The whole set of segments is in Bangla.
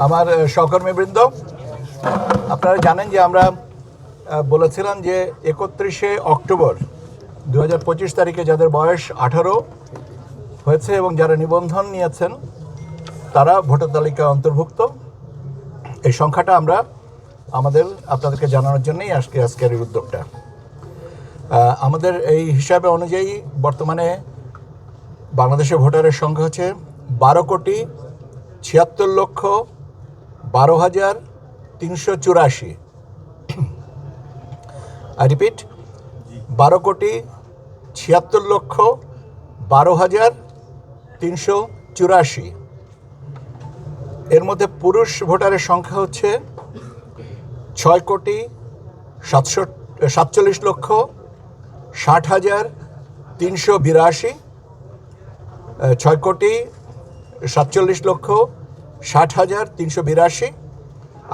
আমার সহকর্মীবৃন্দ, আপনারা জানেন যে আমরা বলেছিলাম যে 31শে অক্টোবর 2025 তারিখে যাদের বয়স 18 হয়েছে এবং যারা নিবন্ধন নিয়েছেন তারা ভোটার তালিকায় অন্তর্ভুক্ত। এই সংখ্যাটা আমরা আপনাদেরকে জানানোর জন্যই আজকের এই উদ্যোগটা। আমাদের এই হিসাবে অনুযায়ী বর্তমানে বাংলাদেশের ভোটারের সংখ্যা হচ্ছে 12,76,12,384। I repeat, 12,76,12,384। এর মধ্যে পুরুষ ভোটারের সংখ্যা হচ্ছে 6,47,60,382। 6,47,60,382।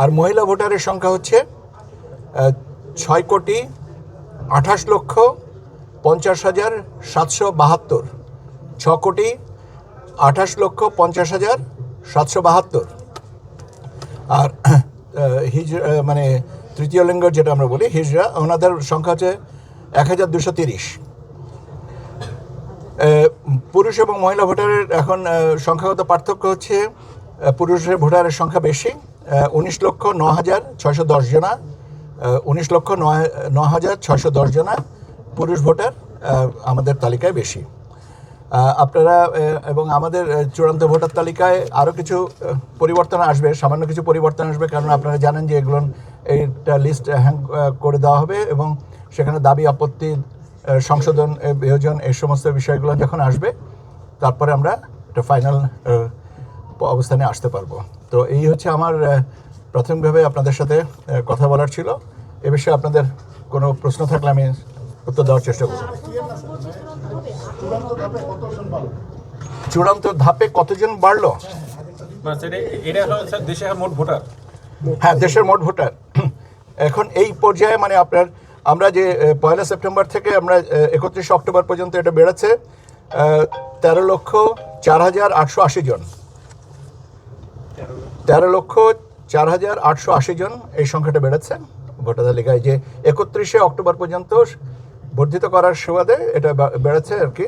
আর মহিলা ভোটারের সংখ্যা হচ্ছে 6,28,50,772। 6,28,50,772। আর তৃতীয় লিঙ্গ যেটা আমরা বলি হিজড়া, ওনাদের সংখ্যা হচ্ছে 1,230। পুরুষ এবং মহিলা ভোটারের এখন সংখ্যাগত পার্থক্য হচ্ছে পুরুষের ভোটারের সংখ্যা বেশি, 19,09,610 জনা। 19,09,610 জনা পুরুষ ভোটার আমাদের তালিকায় বেশি। আপনারা এবং আমাদের চূড়ান্ত ভোটার তালিকায় আরও কিছু পরিবর্তন আসবে, সামান্য কিছু পরিবর্তন আসবে, কারণ আপনারা জানেন যে এগুলো এইটা লিস্ট হ্যাং করে দেওয়া হবে এবং সেখানে দাবি আপত্তি সংশোধন বিয়োজন এই সমস্ত বিষয়গুলো যখন আসবে তারপরে আমরা একটা ফাইনাল অবস্থানে আসতে পারবো। তো এই হচ্ছে আমার প্রাথমিকভাবে আপনাদের সাথে কথা বলার ছিল। এ বিষয়ে আপনাদের কোনো প্রশ্ন থাকলে আমি উত্তর দেওয়ার চেষ্টা করব। চূড়ান্ত ধাপে কতজন বাড়লো? হ্যাঁ, দেশের মোট ভোটার এখন এই পর্যায়ে আমরা যে 1 সেপ্টেম্বর থেকে আমরা 31 অক্টোবর পর্যন্ত এটা বেড়েছে 13,04,880 জন। 13,04,880 জন এই সংখ্যাটা বেড়েছে ভোটার তালিকায়। যে 31শে অক্টোবর পর্যন্ত বর্ধিত করার সুবাদে এটা বেড়েছে আর কি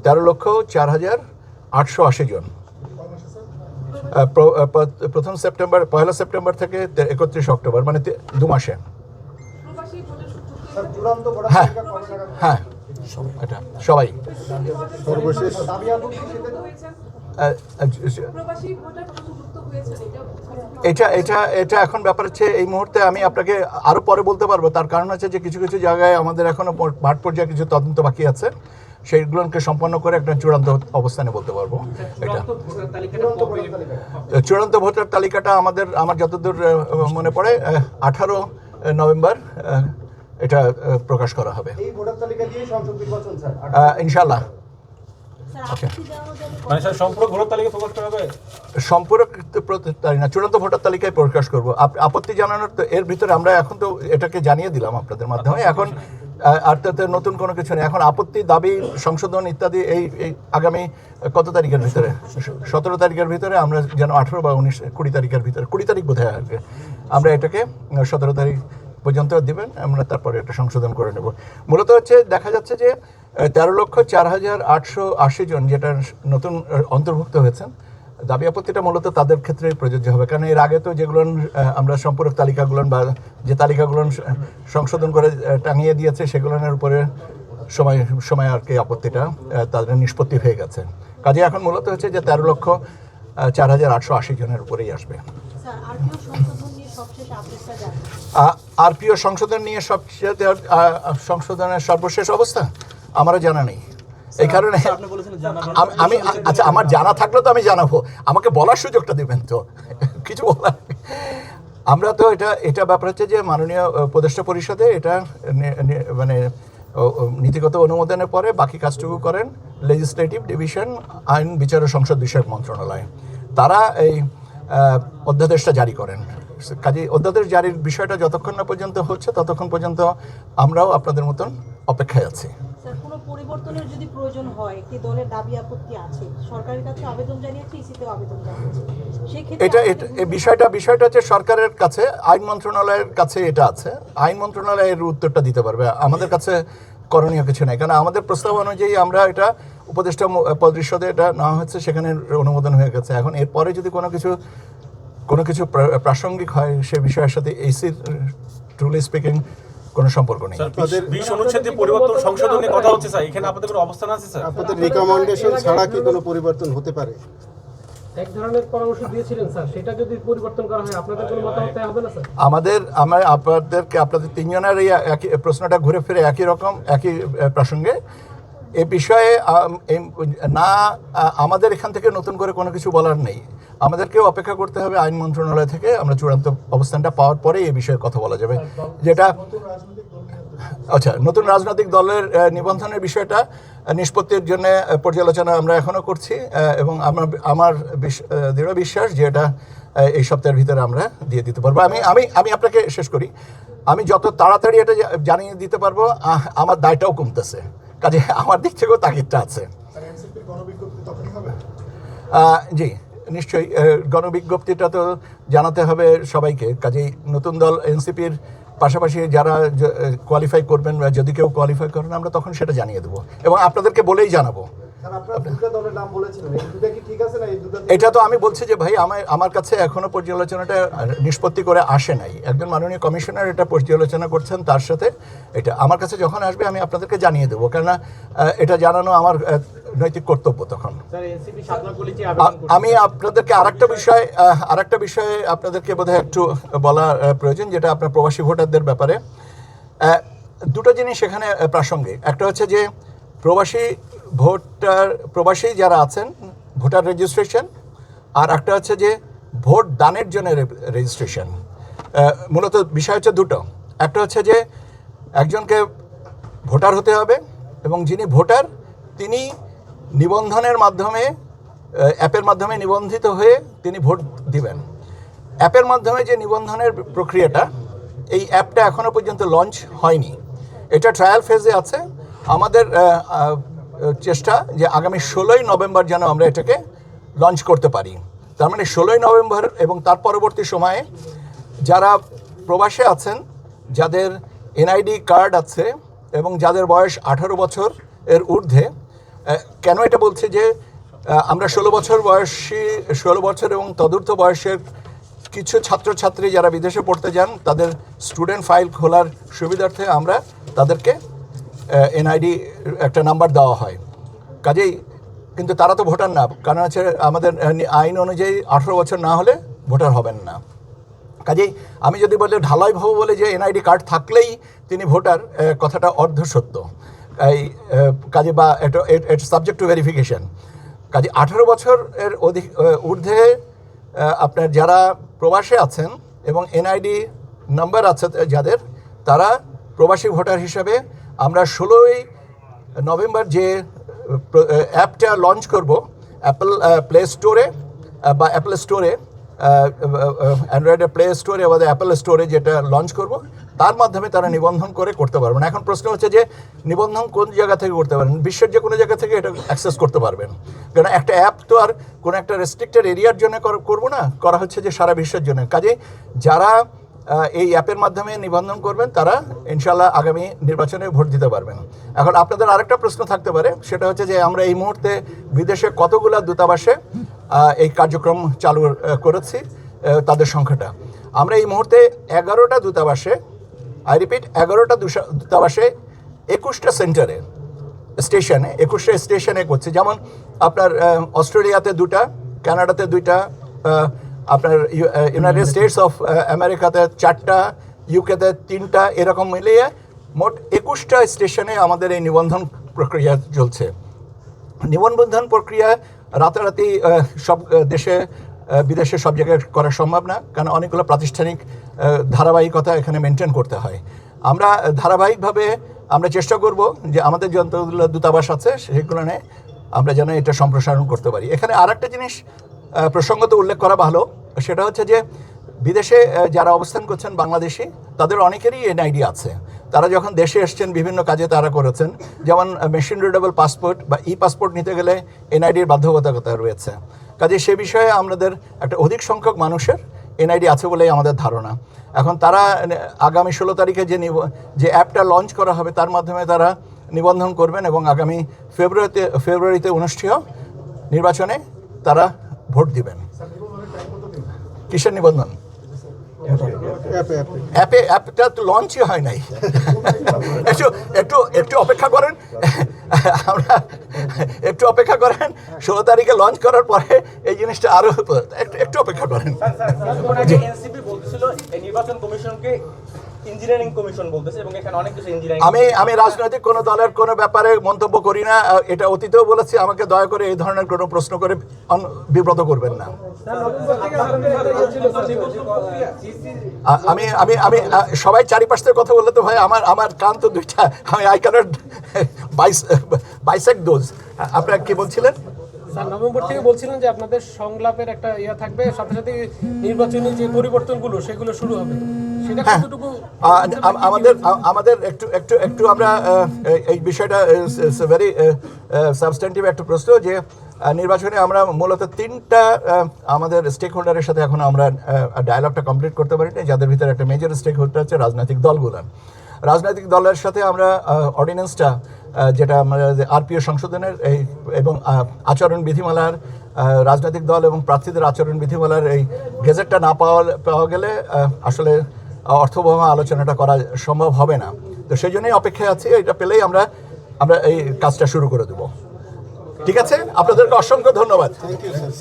13,04,880 জন। প্রথম সেপ্টেম্বর 1 সেপ্টেম্বর থেকে 31 অক্টোবর, মানে 2 মাসে। হ্যাঁ হ্যাঁ, এটা সবাই। এটা এখন ব্যাপার হচ্ছে এই মুহূর্তে আমি আপনাকে আরো পরে বলতে পারবো। তার কারণ হচ্ছে যে কিছু কিছু জায়গায় আমাদের এখনো মাঠ পর্যায়ে কিছু তদন্ত বাকি আছে, সেইগুলোকে সম্পন্ন করে একটা চূড়ান্ত অবস্থানে বলতে পারবো। এটা চূড়ান্ত ভোটার তালিকাটা আমার যতদূর মনে পড়ে 18 নভেম্বর এটা প্রকাশ করা হবে ইনশাআল্লাহ। সম্পূরক না, চূড়ান্ত ভোটার তালিকায় প্রকাশ করবো। আপত্তি জানানোর তো এর ভিতরে আমরা এখন তো এটাকে জানিয়ে দিলাম আপনাদের মাধ্যমে। এখন আর তাতে নতুন কোনো কিছু নেই। এখন আপত্তি, দাবি, সংশোধন ইত্যাদি এই আগামী কত তারিখের ভিতরে, 17 তারিখের ভিতরে আমরা যেন 18 বা 19 20 তারিখের ভিতরে, 20 তারিখ বোধ হয় আর কি, আমরা এটাকে 17 তারিখ পর্যন্ত দিবেন, আমরা তারপরে একটা সংশোধন করে নেব। মূলত হচ্ছে দেখা যাচ্ছে যে 13,04,880 জন যেটা নতুন অন্তর্ভুক্ত হয়েছেন, দাবি আপত্তিটা মূলত তাদের ক্ষেত্রে প্রযোজ্য হবে। কারণ এর আগে তো যেগুলো আমরা সম্পূরক তালিকাগুলো বা যে তালিকাগুলো সংশোধন করে টাঙিয়ে দিয়েছে সেগুলোর উপরে সময় আর কি আপত্তিটা তাদের নিষ্পত্তি হয়ে গেছে। কাজে এখন মূলত হচ্ছে যে 13,04,880 জনের উপরেই আসবে। আরপিও সংশোধন নিয়ে সংশোধনের সর্বশেষ অবস্থা আমারও জানা নেই। এই কারণে আমি আচ্ছা, আমার জানা থাকলে তো আমি জানাবো, আমাকে বলার সুযোগটা দেবেন তো, কিছু বলার। আমরা তো এটা ব্যাপার হচ্ছে যে মাননীয় উপদেষ্টা পরিষদে এটা মানে নীতিগত অনুমোদনের পরে বাকি কাজটুকু করেন লেজিসলেটিভ ডিভিশন, আইন বিচার ও সংসদ বিষয়ক মন্ত্রণালয়। তারা এই অধ্যাদেশটা জারি করেন। কাজে অধ্যাদেশ জারির বিষয়টা যতক্ষণ না পর্যন্ত হচ্ছে ততক্ষণ পর্যন্ত আমরাও আপনাদের মতন অপেক্ষায় আছি। স্যার, কোনো পরিবর্তনের যদি প্রয়োজন হয়, একটি দলের দাবি আপত্তি আছে, সরকারের কাছে আবেদন জানিয়েছে, ইসিতেও আবেদন জানিয়েছে, সেক্ষেত্রে এই বিষয়টা হচ্ছে সরকারের কাছে, আইন মন্ত্রণালয়ের কাছে এটা আছে। আইন মন্ত্রণালয়ের উত্তরটা দিতে পারবে, আমাদের কাছে করণীয় কিছু নেই। কারণ আমাদের প্রস্তাব অনুযায়ী আমরা এটা উপদেষ্টা পরিষদে এটা নেওয়া হচ্ছে, সেখানে অনুমোদন হয়ে গেছে। এখন এরপরে যদি কোনো কিছু প্রাসঙ্গিক হয় সে বিষয়ের সাথে এইসির ট্রুলি স্পিকিং কোনো সম্পর্ক নেই। আপনাদের 20 অনুচ্ছেদে পরিবর্তন সংশোধনের কথা হচ্ছে স্যার, এখানে আপনাদের কোনো অবস্থান আছে স্যার? আপনাদের রিকমেন্ডেশন ছাড়া কি কোনো পরিবর্তন হতে পারে? এক ধরনের পরামর্শ দিয়েছিলেন স্যার, সেটা যদি পরিবর্তন করা হয় আপনাদের কোনো মতামত হবে না স্যার? আমরা আপনাদের তিনজনের এই একই প্রশ্নটা ঘুরে ফিরে একই প্রসঙ্গে। এ বিষয়ে আমাদের এখান থেকে নতুন করে কোনো কিছু বলার নেই। আমাদেরকেও অপেক্ষা করতে হবে আইন মন্ত্রণালয় থেকে। আমরা চূড়ান্ত অবস্থানটা পাওয়ার পরে এই বিষয়ে কথা বলা যাবে। যেটা নতুন রাজনৈতিক দলের নিবন্ধনের বিষয়টা নিষ্পত্তির জন্য পর্যালোচনা আমরা এখনও করছি, এবং আমার দৃঢ় বিশ্বাস যে এটা এই সপ্তাহের ভিতরে আমরা দিয়ে দিতে পারবো। আমি আপনাকে শেষ করি, আমি যত তাড়াতাড়ি এটা জানিয়ে দিতে পারবো আমার দায়টাও কমতেছে, কাজে আমার দিক থেকেও তাগিদটা আছে। জি নিশ্চয়ই, গণবিজ্ঞপ্তিটা তো জানাতে হবে সবাইকে। কাজেই নতুন দল এনসিপির পাশাপাশি যারা কোয়ালিফাই করবেন, যদি কেউ কোয়ালিফাই করেন, আমরা তখন সেটা জানিয়ে দেবো এবং আপনাদেরকে বলেই জানাবো। এটা তো আমি বলছি যে ভাই, আমার কাছে এখনো পর্যালোচনাটা নিষ্পত্তি করে আসে নাই। একজন মাননীয় কমিশনার এটা পর্যালোচনা করছেন, তার সাথে এটা আমার কাছে যখন আসবে আমি আপনাদেরকে জানিয়ে দেবো, কেননা এটা জানানো আমার নৈতিক কর্তব্য। তখন আমি আপনাদেরকে আরেকটা বিষয়ে আপনাদেরকে বোধহয় একটু বলা প্রয়োজন, যেটা আপনার প্রবাসী ভোটারদের ব্যাপারে। দুটো জিনিস এখানে প্রাসঙ্গিক। একটা হচ্ছে যে প্রবাসী যারা আছেন ভোটার রেজিস্ট্রেশন, আর একটা হচ্ছে যে ভোট দানের জন্য রেজিস্ট্রেশন। মূলত বিষয় হচ্ছে দুটো। একটা হচ্ছে যে একজনকে ভোটার হতে হবে, এবং যিনি ভোটার তিনি নিবন্ধনের মাধ্যমে, অ্যাপের মাধ্যমে নিবন্ধিত হয়ে তিনি ভোট দিবেন। অ্যাপের মাধ্যমে যে নিবন্ধনের প্রক্রিয়াটা, এই অ্যাপটা এখনও পর্যন্ত লঞ্চ হয়নি, এটা ট্রায়াল ফেজে আছে। আমাদের চেষ্টা যে আগামী 16ই নভেম্বর যেন আমরা এটাকে লঞ্চ করতে পারি। তার মানে 16ই নভেম্বর এবং তার পরবর্তী সময়ে যারা প্রবাসে আছেন, যাদের এনআইডি কার্ড আছে এবং যাদের বয়স 18 বছর এর ঊর্ধ্বে, কেন এটা বলছি যে আমরা 16 বছর এবং তদূর্ধ্ব বয়সের কিছু ছাত্রছাত্রী যারা বিদেশে পড়তে যান, তাদের স্টুডেন্ট ফাইল খোলার সুবিধার্থে আমরা তাদেরকে এনআইডি একটা নাম্বার দেওয়া হয়। কাজেই কিন্তু তারা তো ভোটার না, কারণ হচ্ছে আমাদের আইন অনুযায়ী 18 বছর না হলে ভোটার হবেন না। কাজেই আমি যদি বলি ঢালাইভাবে বলে যে এনআইডি কার্ড থাকলেই তিনি ভোটার, কথাটা অর্ধসত্য। এই কাজে বা এটা সাবজেক্ট টু ভেরিফিকেশন। কাজে 18 বছরের ঊর্ধ্বে আপনার যারা প্রবাসে আছেন এবং এনআইডি নাম্বার আছে যাদের, তারা প্রবাসী ভোটার হিসাবে আমরা 16ই নভেম্বর যে অ্যাপটা লঞ্চ করব অ্যাপল প্লে স্টোরে বা অ্যাপল স্টোরে, অ্যান্ড্রয়েডের প্লে স্টোরে বা অ্যাপল স্টোরে যেটা লঞ্চ করব, তার মাধ্যমে তারা নিবন্ধন করতে পারবেন। এখন প্রশ্ন হচ্ছে যে নিবন্ধন কোন জায়গা থেকে করতে পারেন? বিশ্বের যে কোনো জায়গা থেকে এটা অ্যাক্সেস করতে পারবেন, কারণ একটা অ্যাপ তো আর কোনো একটা রেস্ট্রিক্টেড এরিয়ার জন্য করবো না, করা হচ্ছে যে সারা বিশ্বের জন্য। কাজে যারা এই অ্যাপের মাধ্যমে নিবন্ধন করবেন তারা ইনশাল্লাহ আগামী নির্বাচনে ভোট দিতে পারবেন। এখন আপনাদের আরেকটা প্রশ্ন থাকতে পারে, সেটা হচ্ছে যে আমরা এই মুহূর্তে বিদেশে কতগুলো দূতাবাসে এই কার্যক্রম চালু করেছি, তাদের সংখ্যাটা। আমরা এই মুহূর্তে 11টা দূতাবাসে, আই রিপিট 11টা দূতাবাসে 21টা সেন্টারে, স্টেশনে 21টা স্টেশনে করছি। যেমন আপনার অস্ট্রেলিয়াতে 2টা, কানাডাতে 2টা, আপনার ইউনাইটেড স্টেটস অফ আমেরিকাতে 4টা, ইউকেতে 3টা, এরকম মিলিয়ে মোট 21টা স্টেশনে আমাদের এই নিবন্ধন প্রক্রিয়া চলছে। নিবন্ধন প্রক্রিয়া রাতারাতি সব বিদেশে সব জায়গায় করা সম্ভব না, কারণ অনেকগুলো প্রাতিষ্ঠানিক ধারাবাহিকতা এখানে মেনটেন করতে হয়। আমরা ধারাবাহিকভাবে আমরা চেষ্টা করব যে আমাদের যতগুলো দূতাবাস আছে সেগুলো নিয়ে আমরা যেন এটা সম্প্রসারণ করতে পারি। এখানে আর একটা জিনিস প্রসঙ্গত উল্লেখ করা ভালো, সেটা হচ্ছে যে বিদেশে যারা অবস্থান করছেন বাংলাদেশি, তাদের অনেকেরই এনআইডি আছে। তারা যখন দেশে এসছেন বিভিন্ন কাজে তারা করেছেন, যেমন মেশিন রিডেবল পাসপোর্ট বা ই পাসপোর্ট নিতে গেলে এনআইডির বাধ্যবাধকতা রয়েছে। কাজে সে বিষয়ে আমাদের একটা অধিক সংখ্যক মানুষের এনআইডি আছে বলেই আমাদের ধারণা। এখন তারা আগামী 16 তারিখে যে অ্যাপটা লঞ্চ করা হবে তার মাধ্যমে তারা নিবন্ধন করবেন এবং আগামী ফেব্রুয়ারিতে অনুষ্ঠেয় নির্বাচনে তারা ভোট দিবেন। কিসের নিবন্ধন? অ্যাপটা তো লঞ্চই হয় নাই। একটু অপেক্ষা করেন, আমরা একটু অপেক্ষা করেন, 16 তারিখে লঞ্চ করার পরে এই জিনিসটা আরো একটু অপেক্ষা করেন। এনসিপি বলছিল এই নির্বাচন কমিশনকে ইঞ্জিনিয়ারিং কমিশন বলতেছে এবং এখানে অনেক কিছু ইঞ্জিনিয়ারিং। আমি রাজনৈতিক কোনো দলের কোনো ব্যাপারে মন্তব্য করি না, এটা অতীতেও বলেছি। আমাকে দয়া করে এই ধরনের কোনো প্রশ্ন করে বিব্রত করবেন না। আমি আমি আমি সবাই চারিপাশ থেকে কথা বললে তো ভাই আমার কান তো দুইটা, আই ক্যানট বাইসেক্ট দোজ। আপনারা কি বলছিলেন? স্যার নভেম্বর থেকে বলছিলেন যে আপনাদের সংলাপের একটা থাকবে, সাথে সাথে নির্বাচনী যে পরিবর্তনগুলো সেগুলো শুরু হবে, সেটা কতটুকু আমাদের একটু আমরা এই বিষয়টা ভেরি সাবস্ট্যান্টিভ একটা প্রশ্ন, যে নির্বাচনে আমরা মূলত 3টা আমাদের স্টেক হোল্ডারের সাথে এখন আমরা ডায়ালগটা কমপ্লিট করতে পারিনি, যাদের ভিতরে একটা মেজর স্টেক হোল্ডার হচ্ছে রাজনৈতিক দলগুলো। রাজনৈতিক দলের সাথে আমরা অর্ডিন্যান্সটা, যেটা আমরা আরপিও সংশোধনের এবং আচরণ বিধিমালার, রাজনৈতিক দল এবং প্রার্থীদের আচরণ বিধিমালার এই গেজেটটা না পাওয়া গেলে আসলে অর্থবহ আলোচনাটা করা সম্ভব হবে না। তো সেই জন্যই অপেক্ষায় আছি, এটা পেলেই আমরা এই কাজটা শুরু করে দেব। ঠিক আছে, আপনাদেরকে অসংখ্য ধন্যবাদ। Thank you sir.